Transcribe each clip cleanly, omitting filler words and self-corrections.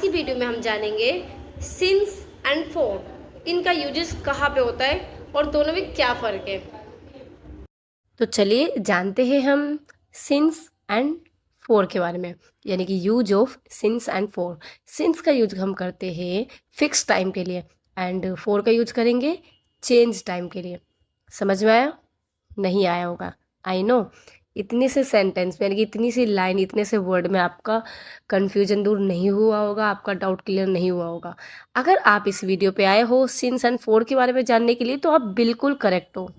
आज की वीडियो में हम जानेंगे सिंस एंड फोर, इनका यूजेस कहाँ पे होता है और दोनों में क्या फ़र्क है। तो चलिए जानते हैं हम सिंस एंड फोर के बारे में, यानी कि use of since and four. Since का यूज हम करते हैं फिक्स टाइम के लिए एंड फोर का यूज करेंगे चेंज टाइम के लिए। समझ में आया? नहीं आया होगा, आई नो। इतने से सेंटेंस में, यानी कि इतनी सी लाइन, इतने से वर्ड में आपका कन्फ्यूजन दूर नहीं हुआ होगा, आपका डाउट क्लियर नहीं हुआ होगा। अगर आप इस वीडियो पे आए हो सिंस एंड फोर के बारे में जानने के लिए तो आप बिल्कुल करेक्ट हो।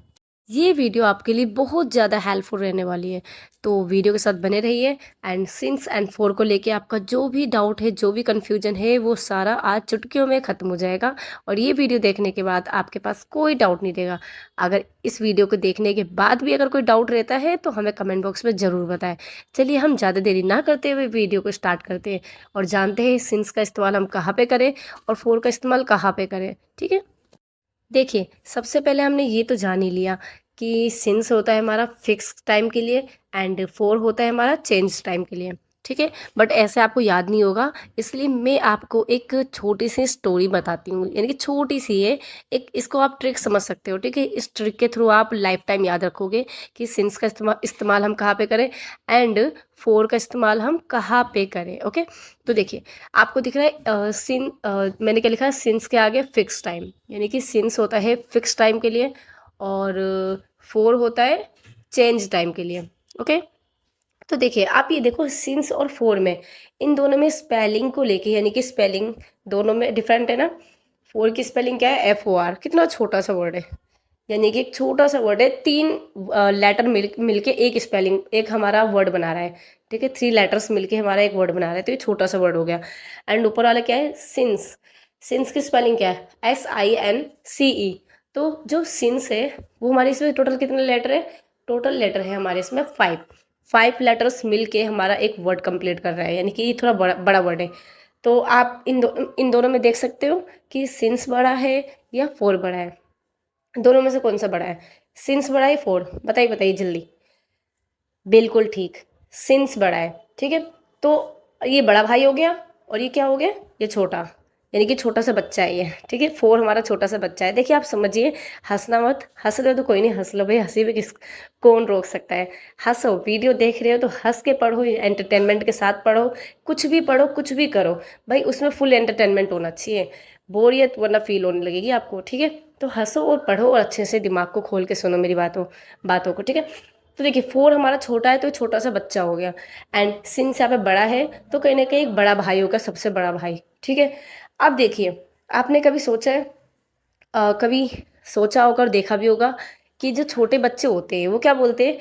ये वीडियो आपके लिए बहुत ज़्यादा हेल्पफुल रहने वाली है, तो वीडियो के साथ बने रहिए। एंड सिंस एंड फोर को लेके आपका जो भी डाउट है, जो भी कन्फ्यूजन है, वो सारा आज चुटकियों में ख़त्म हो जाएगा। और ये वीडियो देखने के बाद आपके पास कोई डाउट नहीं रहेगा। अगर इस वीडियो को देखने के बाद भी अगर कोई डाउट रहता है तो हमें कमेंट बॉक्स में ज़रूर बताएं। चलिए हम ज़्यादा देरी ना करते हुए वीडियो को स्टार्ट करते हैं और जानते हैं सिंस का इस्तेमाल हम कहाँ पे करें और फोर का इस्तेमाल कहाँ पे करें। ठीक है, देखिए सबसे पहले हमने ये तो जान ही लिया कि सिंस होता है हमारा फिक्स टाइम के लिए एंड फोर होता है हमारा चेंज टाइम के लिए। ठीक है, बट ऐसे आपको याद नहीं होगा, इसलिए मैं आपको एक छोटी सी स्टोरी बताती हूँ, यानी कि छोटी सी है एक, इसको आप ट्रिक समझ सकते हो। ठीक है, इस ट्रिक के थ्रू आप लाइफ टाइम याद रखोगे कि सिंस का इस्तेमाल हम कहाँ पे करें एंड फोर का इस्तेमाल हम कहाँ पे करें। ओके, तो देखिए आपको दिख रहा है मैंने क्या लिखा है, सिंस के आगे फिक्स टाइम, यानी कि सिंस होता है फिक्स टाइम के लिए और फोर होता है चेंज टाइम के लिए। ओके, तो देखिए आप ये देखो सिंस और फोर में, इन दोनों में स्पेलिंग को लेके, यानी कि स्पेलिंग दोनों में डिफरेंट है ना। फोर की स्पेलिंग क्या है, FOR, कितना छोटा सा वर्ड है, यानी कि एक छोटा सा वर्ड है, तीन लेटर मिलके एक स्पेलिंग, एक हमारा वर्ड बना रहा है। ठीक है, 3 लेटर्स मिलके हमारा एक वर्ड बना रहा है, तो ये छोटा सा वर्ड हो गया। एंड ऊपर वाला क्या है, सिंस। सिंस की स्पेलिंग क्या है, SINCE। तो जो सिंस है वो हमारे इसमें टोटल कितने लेटर है, टोटल लेटर है हमारे इसमें 5। 5 लेटर्स मिलके हमारा एक वर्ड कंप्लीट कर रहा है, यानी कि ये थोड़ा बड़ा बड़ा वर्ड है। तो आप इन दोनों में देख सकते हो कि सिंस बड़ा है या फोर बड़ा है। दोनों में से कौन सा बड़ा है, सिंस बड़ा है फोर, बताइए बताइए जल्दी। बिल्कुल ठीक, सिंस बड़ा है। ठीक है, तो ये बड़ा भाई हो गया और ये क्या हो गया, ये छोटा, यानी कि छोटा सा बच्चा है ये। ठीक है, फोर हमारा छोटा सा बच्चा है। देखिए आप समझिए, हंसना मत, हंस रहे हो तो कोई नहीं, हंस लो भाई, हंसी भी किस, कौन रोक सकता है। हंसो, वीडियो देख रहे हो तो हंस के पढ़ो, एंटरटेनमेंट के साथ पढ़ो, कुछ भी पढ़ो कुछ भी करो भाई, उसमें फुल एंटरटेनमेंट होना चाहिए, बोरियत वरना फील होने लगेगी आपको। ठीक है, तो हंसो और पढ़ो और अच्छे से दिमाग को खोल के सुनो मेरी बातों को। ठीक है, तो देखिए फोर हमारा छोटा है तो छोटा सा बच्चा हो गया, एंड सिंस यहाँ पे बड़ा है तो कहीं ना कहीं एक बड़ा भाई होगा, सबसे बड़ा भाई। ठीक है, अब देखिए आपने कभी सोचा है, कभी सोचा होगा और देखा भी होगा कि जो छोटे बच्चे होते हैं वो क्या बोलते हैं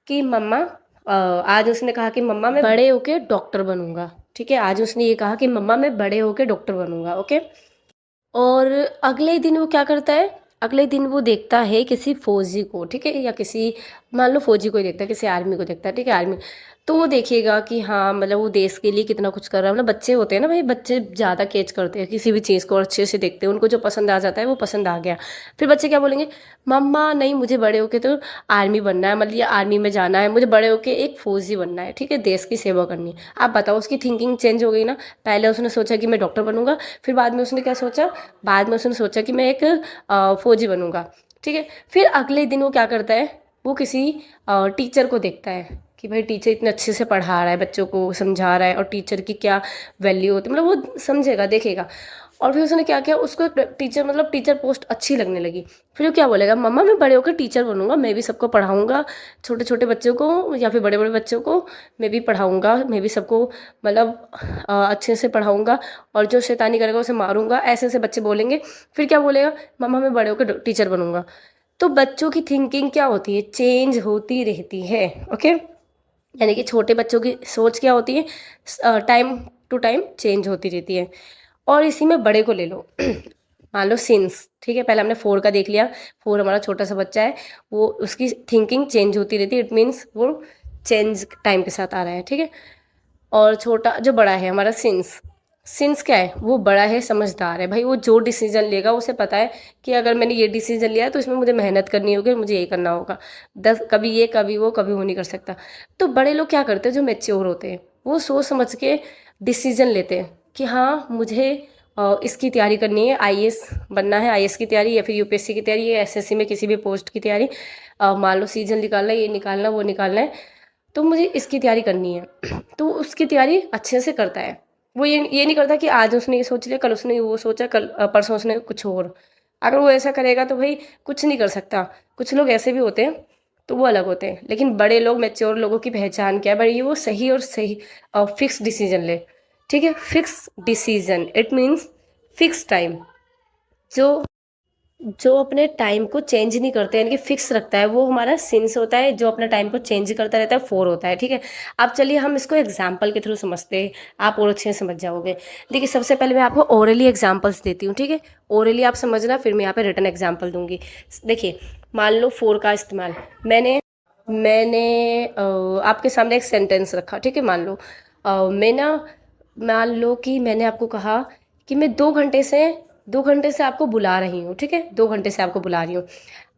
कि मम्मा, आज उसने कहा कि मम्मा मैं बड़े होके डॉक्टर बनूंगा। ठीक है, आज उसने ये कहा कि मम्मा मैं बड़े होके डॉक्टर बनूंगा। ओके, और अगले दिन वो क्या करता है, अगले दिन वो देखता है किसी फौजी को। ठीक है, या किसी, मान लो फौजी को ही देखता है, किसी आर्मी को देखता है। ठीक है, आर्मी, तो वो देखेगा कि हाँ मतलब वो देश के लिए कितना कुछ कर रहा है। मतलब बच्चे होते हैं ना भाई, बच्चे ज़्यादा कैच करते हैं किसी भी चीज़ को और अच्छे से देखते हैं, उनको जो पसंद आ जाता है वो पसंद आ गया। फिर बच्चे क्या बोलेंगे, मम्मा नहीं मुझे बड़े होके तो आर्मी बनना है, मतलब ये आर्मी में जाना है, मुझे बड़े होके एक फौजी बनना है। ठीक है, देश की सेवा करनी है। आप बताओ उसकी थिंकिंग चेंज हो गई ना। पहले उसने सोचा कि मैं डॉक्टर बनूंगा, फिर बाद में उसने क्या सोचा, बाद में उसने सोचा कि मैं एक फौजी बनूंगा। ठीक है, फिर अगले दिन वो क्या करता है, वो किसी टीचर को देखता है कि भाई टीचर इतने अच्छे से पढ़ा रहा है, बच्चों को समझा रहा है और टीचर की क्या वैल्यू होती है, मतलब वो समझेगा देखेगा। और फिर उसने क्या किया, उसको एक टीचर, मतलब टीचर पोस्ट अच्छी लगने लगी। फिर वो क्या बोलेगा, मम्मा मैं बड़े होकर टीचर बनूंगा, मैं भी सबको पढ़ाऊंगा, छोटे छोटे बच्चों को या फिर बड़े बड़े बच्चों को मैं भी पढ़ाऊंगा, मैं भी सबको मतलब अच्छे से पढ़ाऊंगा और जो शैतानी करेगा उसे मारूंगा, ऐसे ऐसे बच्चे बोलेंगे। फिर क्या बोलेगा, मम्मा मैं बड़े होकर टीचर बनूंगा। तो बच्चों की थिंकिंग क्या होती है, चेंज होती रहती है। ओके, यानी कि छोटे बच्चों की सोच क्या होती है, टाइम टू टाइम चेंज होती रहती है। और इसी में बड़े को ले लो मान लो सिंस। ठीक है, पहले हमने फोर का देख लिया, फोर हमारा छोटा सा बच्चा है, वो उसकी थिंकिंग चेंज होती रहती है, इट मीन्स वो चेंज टाइम के साथ आ रहा है। ठीक है, और छोटा जो बड़ा है हमारा सिंस, सिंस क्या है, वो बड़ा है, समझदार है भाई, वो जो डिसीजन लेगा उसे पता है कि अगर मैंने ये डिसीजन लिया तो इसमें मुझे मेहनत करनी होगी, मुझे ये करना होगा, 10 कभी ये कभी वो नहीं कर सकता। तो बड़े लोग क्या करते हैं, जो मैच्योर होते हैं वो सोच समझ के डिसीजन लेते हैं कि हाँ मुझे इसकी तैयारी करनी है, आईएएस बनना है, आईएएस की तैयारी या फिर यूपीएससी की तैयारी या एसएससी में किसी भी पोस्ट की तैयारी, मान लो सीजन निकालना है, ये निकालना वो निकालना है, तो मुझे इसकी तैयारी करनी है। तो उसकी तैयारी अच्छे से करता है। वो ये नहीं करता कि आज उसने ये सोच लिया, कल उसने वो सोचा, कल परसों उसने कुछ और। अगर वो ऐसा करेगा तो भाई कुछ नहीं कर सकता। कुछ लोग ऐसे भी होते हैं, तो वो अलग होते हैं, लेकिन बड़े लोग, मैच्योर लोगों की पहचान क्या है भाई, वो सही और सही फिक्स डिसीजन ले। ठीक है, fix decision it means fix time. जो जो अपने टाइम को चेंज नहीं करते, यानी कि फिक्स रखता है, वो हमारा सिंस होता है। जो अपने टाइम को चेंज करता रहता है, फोर होता है। ठीक है, अब चलिए हम इसको एग्जाम्पल के थ्रू समझते हैं, आप और अच्छे से समझ जाओगे। देखिए, सबसे पहले मैं आपको ओरली एग्जाम्पल्स देती हूँ। ठीक है, ओरली आप समझना, फिर मैं यहाँ पे रिटन एग्जाम्पल दूंगी। देखिए, मान लो फोर का इस्तेमाल मैंने मैंने आपके सामने एक सेंटेंस रखा। ठीक है, मान लो मान लो कि मैंने आपको कहा कि मैं 2 घंटे से आपको बुला रही हूँ। ठीक है, 2 घंटे से आपको बुला रही हूँ।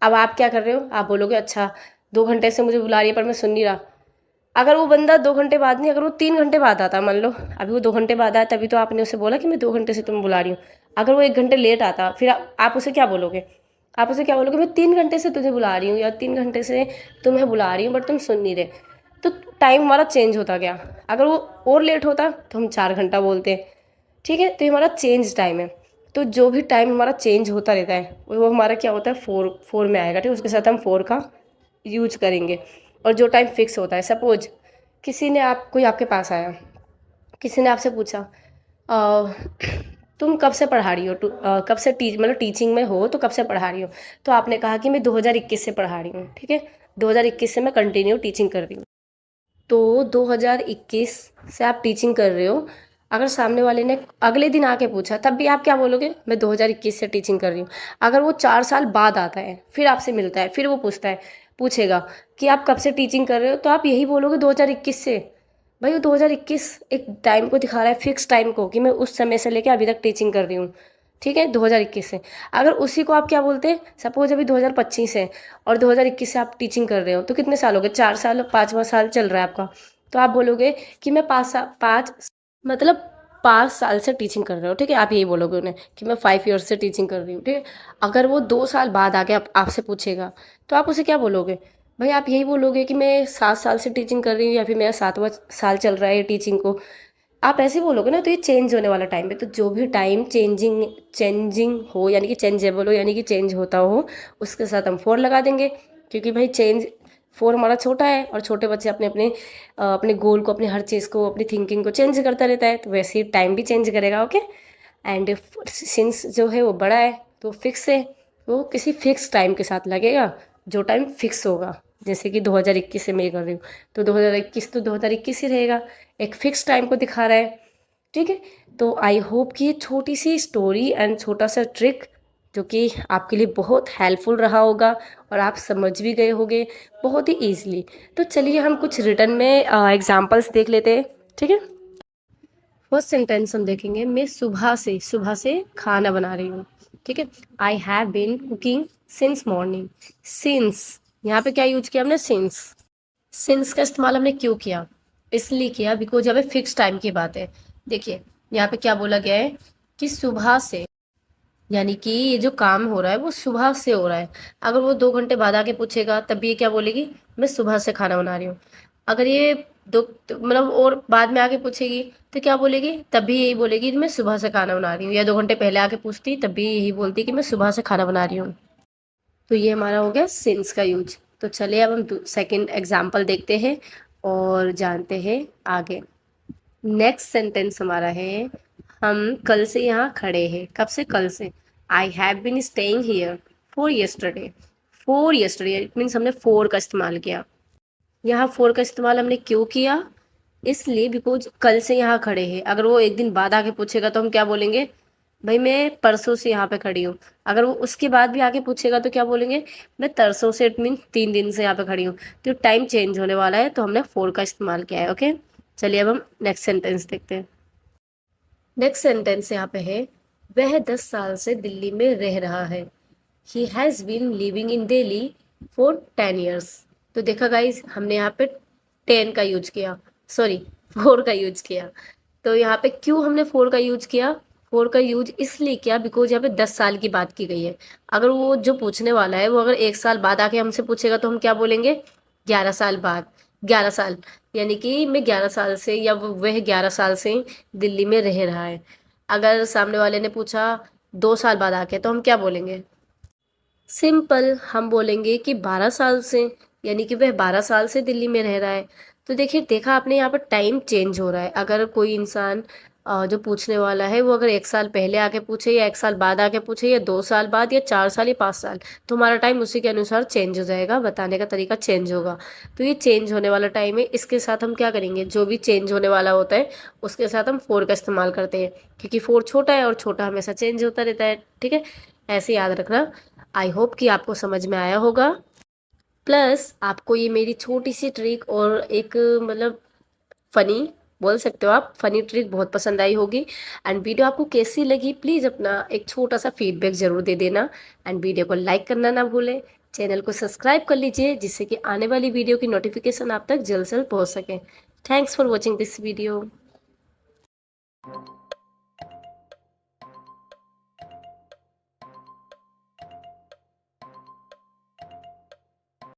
अब आप क्या कर रहे हो, आप बोलोगे अच्छा 2 घंटे से मुझे बुला रही है पर मैं सुन नहीं रहा। अगर वो बंदा 2 घंटे बाद नहीं, अगर वो 3 घंटे बाद आता, मान लो अभी वो 2 घंटे बाद आया, तभी तो आपने उसे बोला कि मैं 2 घंटे से तुम्हें बुला रही हूँ। अगर वो 1 घंटे लेट आता, फिर आप उसे क्या बोलोगे? आप उसे क्या बोलोगे? मैं 3 घंटे से तुझे बुला रही हूँ या 3 घंटे से तुम्हें बुला रही हूँ बट तुम सुन नहीं रहे। तो टाइम हमारा चेंज होता गया। अगर वो और लेट होता तो हम 4 घंटा बोलते। ठीक है, तो ये हमारा चेंज टाइम है। तो जो भी टाइम हमारा चेंज होता रहता है वो हमारा क्या होता है, फोर फोर में आएगा। ठीक है, उसके साथ हम फोर का यूज करेंगे। और जो टाइम फिक्स होता है, सपोज किसी ने कोई आपके पास आया, किसी ने आपसे पूछा "अ, तुम कब से पढ़ा रही हो, कब से मतलब टीचिंग में हो तो कब से पढ़ा रही हो?" तो आपने कहा कि मैं 2021 से पढ़ा रही हूँ। ठीक है, 2021 से मैं कंटिन्यू टीचिंग कर रही हूँ। तो 2021 से आप टीचिंग कर रहे हो। अगर सामने वाले ने अगले दिन आके पूछा, तब भी आप क्या बोलोगे? मैं 2021 से टीचिंग कर रही हूँ। अगर वो 4 साल बाद आता है, फिर आपसे मिलता है, फिर वो पूछेगा कि आप कब से टीचिंग कर रहे हो, तो आप यही बोलोगे 2021 से। भाई वो 2021 एक टाइम को दिखा रहा है, फिक्स टाइम को, कि मैं उस समय से लेके अभी तक टीचिंग कर रही हूँ। ठीक है, 2021 से। अगर उसी को आप क्या बोलते हैं, सपोज अभी 2025 है और 2021 से आप टीचिंग कर रहे हो, तो कितने साल हो गए? 4 साल, 5वां साल चल रहा है आपका। तो आप बोलोगे कि मैं 5 मतलब 5 साल से टीचिंग कर रहे हो। ठीक है, आप यही बोलोगे उन्हें कि मैं 5 ईयर्स से टीचिंग कर रही हूँ। ठीक है, अगर वो 2 साल बाद आके आपसे पूछेगा, तो आप उसे क्या बोलोगे? भाई आप यही बोलोगे कि मैं 7 साल से टीचिंग कर रही हूँ या फिर मेरा 7वां साल चल रहा है टीचिंग को। आप ऐसे बोलोगे ना, तो ये चेंज होने वाला टाइम है। तो जो भी टाइम चेंजिंग चेंजिंग हो, यानी कि चेंजेबल हो, यानी कि चेंज होता हो, उसके साथ हम फोर लगा देंगे। क्योंकि भाई चेंज फोर हमारा छोटा है और छोटे बच्चे अपने अपने अपने गोल को, अपनी हर चीज़ को, अपनी थिंकिंग को चेंज करता रहता है, तो वैसे ही टाइम भी चेंज करेगा। ओके, एंड सिंस जो है वो बड़ा है तो फिक्स है, वो किसी फिक्स टाइम के साथ लगेगा, जो टाइम फिक्स होगा। जैसे कि 2021 से मैं ये कर रही हूँ, तो 2021 तो 2021 ही रहेगा, एक फिक्स टाइम को दिखा रहा है। ठीक है, तो आई होप कि ये छोटी सी स्टोरी एंड छोटा सा ट्रिक जो कि आपके लिए बहुत हेल्पफुल रहा होगा और आप समझ भी गए होंगे बहुत ही ईजिली। तो चलिए हम कुछ रिटर्न में एग्जाम्पल्स देख लेते हैं। ठीक है, फर्स्ट सेंटेंस हम देखेंगे, मैं सुबह से खाना बना रही हूँ। ठीक है, I have been cooking since morning. Since, यहाँ पे क्या यूज किया हमने? सिंस का इस्तेमाल हमने क्यों किया? इसलिए किया बिकॉज यहाँ पे फिक्स टाइम की बात है। देखिए, यहाँ पे क्या बोला गया है कि सुबह से, यानी कि ये जो काम हो रहा है वो सुबह से हो रहा है। अगर वो 2 घंटे बाद आके पूछेगा, तब भी ये क्या बोलेगी? मैं सुबह से खाना बना रही हूँ। अगर ये मतलब और बाद में आके पूछेगी, तो क्या बोलेगी? तब भी यही बोलेगी कि मैं सुबह से खाना बना रही हूँ। या 2 घंटे पहले आके पूछती, तब भी यही बोलती कि मैं सुबह से खाना बना रही हूँ। तो ये हमारा हो गया सिंस का यूज। तो चलिए अब हम सेकंड एग्जाम्पल देखते हैं और जानते हैं आगे। नेक्स्ट सेंटेंस हमारा है, हम कल से यहाँ खड़े हैं। कब से? कल से। I have been staying here for yesterday. For yesterday it means हमने फोर का इस्तेमाल किया। यहाँ फोर का इस्तेमाल हमने क्यों किया? इसलिए बिकॉज कल से यहाँ खड़े हैं। अगर वो एक दिन बाद आके पूछेगा तो हम क्या बोलेंगे? भाई मैं परसों से यहाँ पे खड़ी हूँ। अगर वो उसके बाद भी आके पूछेगा तो क्या बोलेंगे? मैं तरसों से, इट मीन 3 दिन से यहाँ पे खड़ी हूँ। तो टाइम चेंज होने वाला है, तो हमने फोर का इस्तेमाल किया है। ओके, चलिए अब हम नेक्स्ट सेंटेंस देखते हैं। नेक्स्ट सेंटेंस यहाँ पे है, वह 10 साल से दिल्ली में रह रहा है। He has been living in Delhi for 10 years। तो देखा गाइज, हमने यहाँ पे 10 का यूज किया, सॉरी 4 का यूज किया। तो यहाँ पे क्यों हमने फोर का यूज किया? फोर का यूज इसलिए किया बिकॉज यहाँ पे 10 साल की बात की गई है। अगर वो जो पूछने वाला है वो अगर 1 साल बाद आके हमसे पूछेगा तो हम क्या बोलेंगे? 11 साल बाद। 11 साल यानी कि मैं 11 साल से, या वह 11 साल से दिल्ली में रह रहा है। अगर सामने वाले ने पूछा 2 साल बाद आके तो हम क्या बोलेंगे? सिंपल, हम बोलेंगे कि 12 साल से, यानी कि वह 12 साल से दिल्ली में रह रहा है। तो देखिए, देखा आपने, यहाँ पर टाइम चेंज हो रहा है। अगर कोई इंसान जो पूछने वाला है वो अगर 1 साल पहले आके पूछे, या 1 साल बाद आके पूछे, या 2 साल बाद, या 4 साल, या 5 साल, तो हमारा टाइम उसी के अनुसार चेंज हो जाएगा, बताने का तरीका चेंज होगा। तो ये चेंज होने वाला टाइम है, इसके साथ हम क्या करेंगे? जो भी चेंज होने वाला होता है उसके साथ हम फोर का इस्तेमाल करते हैं, क्योंकि फोर छोटा है और छोटा हमेशा चेंज होता रहता है। ठीक है, ऐसे याद रखना। आई होप कि आपको समझ में आया होगा। प्लस आपको ये मेरी छोटी सी ट्रिक और एक मतलब फनी, बोल सकते हो आप, फनी ट्रिक बहुत पसंद आई होगी। एंड वीडियो आपको कैसी लगी प्लीज़ अपना एक छोटा सा फीडबैक ज़रूर दे देना। एंड वीडियो को लाइक करना ना भूलें, चैनल को सब्सक्राइब कर लीजिए जिससे कि आने वाली वीडियो की नोटिफिकेशन आप तक जल्द से जल्द पहुँच सके। Thanks for watching this video.